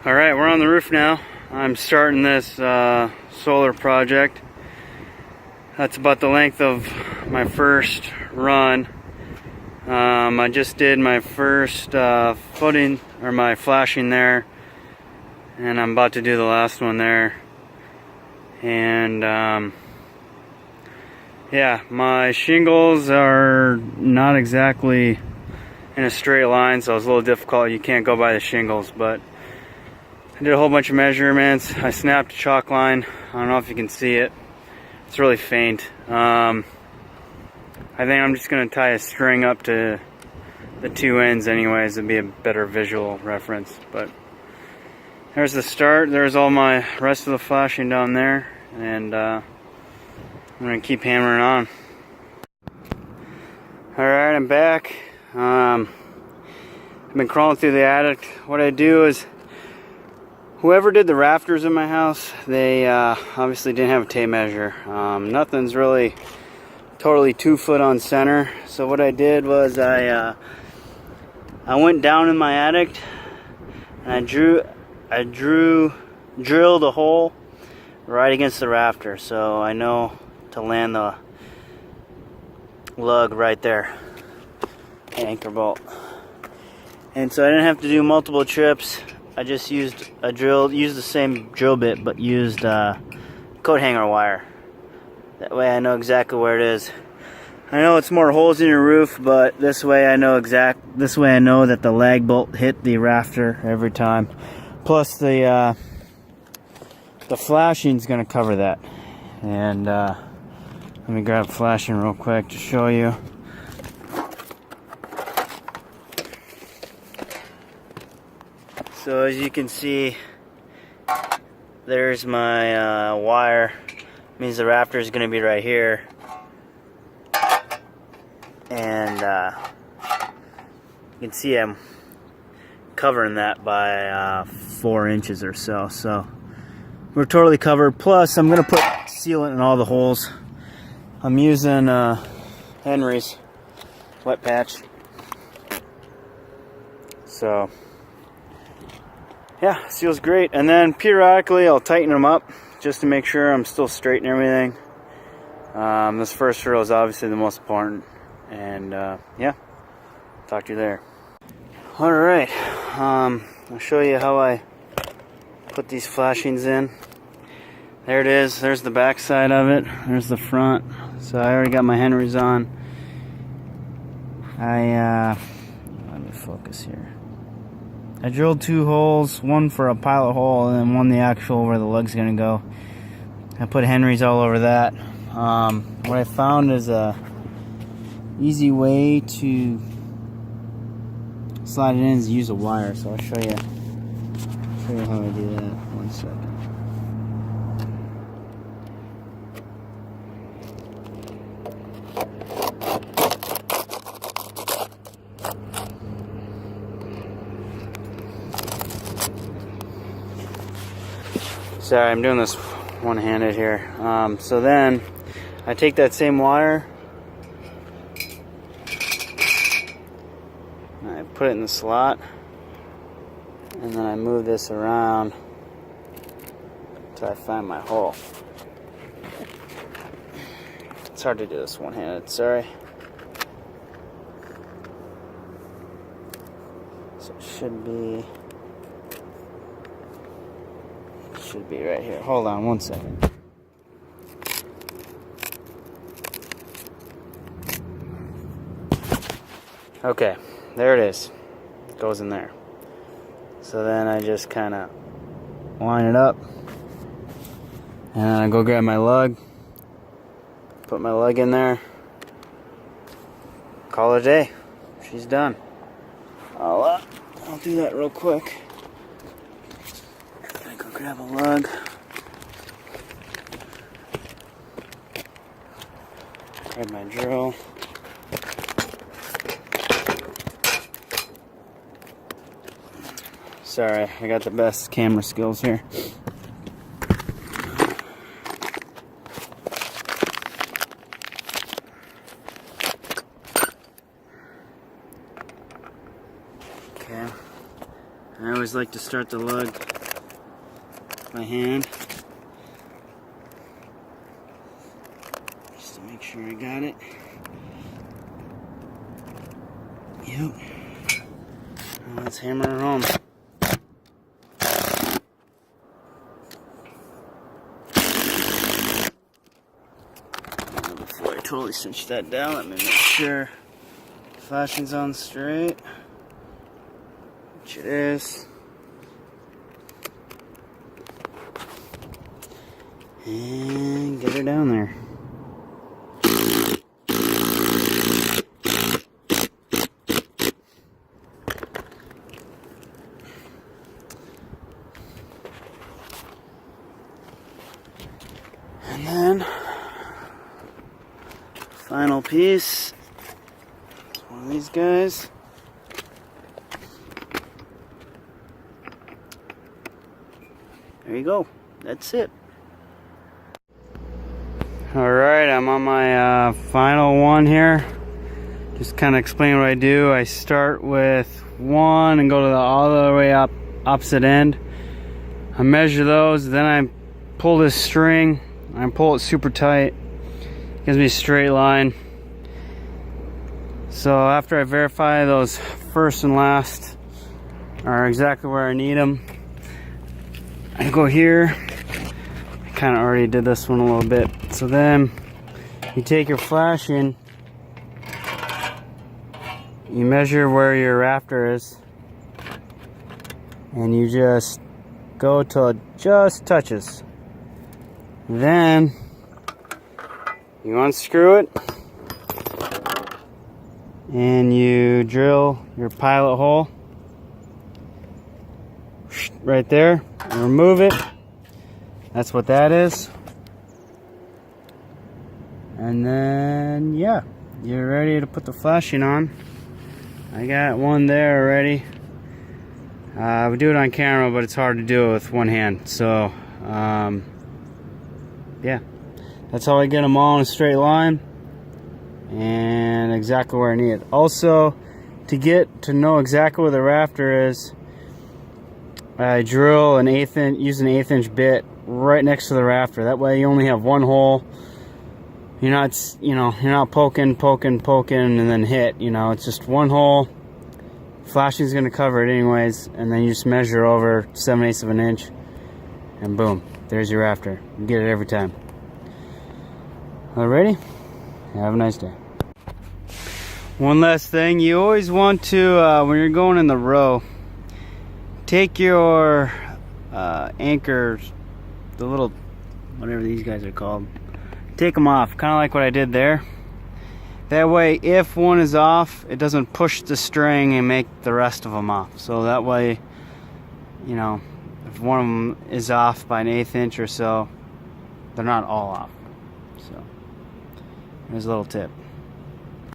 Alright, we're on the roof now. I'm starting this solar project. That's about the length of my first run. I just did my first footing, or my flashing there, and I'm about to do the last one there. And yeah, my shingles are not exactly in a straight line, so it's a little difficult. You can't go by the shingles, but I did a whole bunch of measurements. I snapped a chalk line. I don't know if you can see it. It's really faint. I think I'm just going to tie a string up to the two ends anyways. It'd be a better visual reference. But there's the start. There's all my rest of the flashing down there. And I'm going to keep hammering on. Alright, I'm back. I've been crawling through the attic. What I do is, whoever did the rafters in my house, they obviously didn't have a tape measure. Nothing's really totally 2 foot on center. So what I did was I went down in my attic and I drilled a hole right against the rafter, so I know to land the lug right there, anchor bolt. And so I didn't have to do multiple trips. I just used the same drill bit, but used coat hanger wire. That way I know exactly where it is. I know it's more holes in your roof, but this way I know that the lag bolt hit the rafter every time. Plus the flashing's gonna cover that. And let me grab flashing real quick to show you. So as you can see, there's my wire. Means the rafter is going to be right here, and you can see I'm covering that by 4 inches or so. So we're totally covered. Plus, I'm going to put sealant in all the holes. I'm using Henry's wet patch. So yeah, seals great. And then periodically I'll tighten them up just to make sure I'm still straight and everything. This first drill is obviously the most important. And yeah, talk to you there. Alright, I'll show you how I put these flashings in. There it is. There's the back side of it. There's the front. So I already got my Henry's on. Let me focus here. I drilled 2 holes, one for a pilot hole and then one the actual where the lug's gonna go. I put Henry's all over that. What I found is a easy way to slide it in is use a wire. So I'll show you how I do that. 1 second. Sorry, I'm doing this one-handed here. So then I take that same wire and I put it in the slot, and then I move this around until I find my hole. It's hard to do this one-handed, sorry. So it should be right here. Hold on 1 second. Okay, there it is. It goes in there. So then I just kind of line it up, and then I go grab my lug, put my lug in there, call it a day. She's done. I'll do that real quick. Grab a lug. Grab my drill. Sorry, I got the best camera skills here. Okay. I always always like to start the lug by hand, just to make sure I got it. Yep. Now let's hammer it home. Before I totally cinch that down, let me make sure the flashing's on straight, which it is. And get her down there. And then, final piece, one of these guys. There you go. That's it. Alright, I'm on my final one here. Just kind of explain what I do. I start with one and go to the all the way up opposite end. I measure those, then I pull this string. I pull it super tight. Gives me a straight line. So after I verify those first and last are exactly where I need them, I go here. I kind of already did this one a little bit. So then you take your flashing, you measure where your rafter is, and you just go till it just touches. Then you unscrew it and you drill your pilot hole right there and remove it. That's what that is. And then yeah, you're ready to put the flashing on. I got one there already. We do it on camera, but it's hard to do it with one hand. So yeah, that's how I get them all in a straight line and exactly where I need it. Also, to get to know exactly where the rafter is, I drill an 1/8 inch, use an 1/8 inch bit right next to the rafter. That way you only have one hole. You're not, you're not poking, and then hit. It's just one hole. Flashing's gonna cover it anyways, and then you just measure over 7/8 of an inch, and boom, there's your rafter. You get it every time. Alrighty, have a nice day. One last thing, you always want to, when you're going in the row, take your anchors, the little, whatever these guys are called, take them off, kind of like what I did there. That way, if one is off, it doesn't push the string and make the rest of them off. So that way, if one of them is off by an 1/8 inch or so, they're not all off. So, there's a little tip.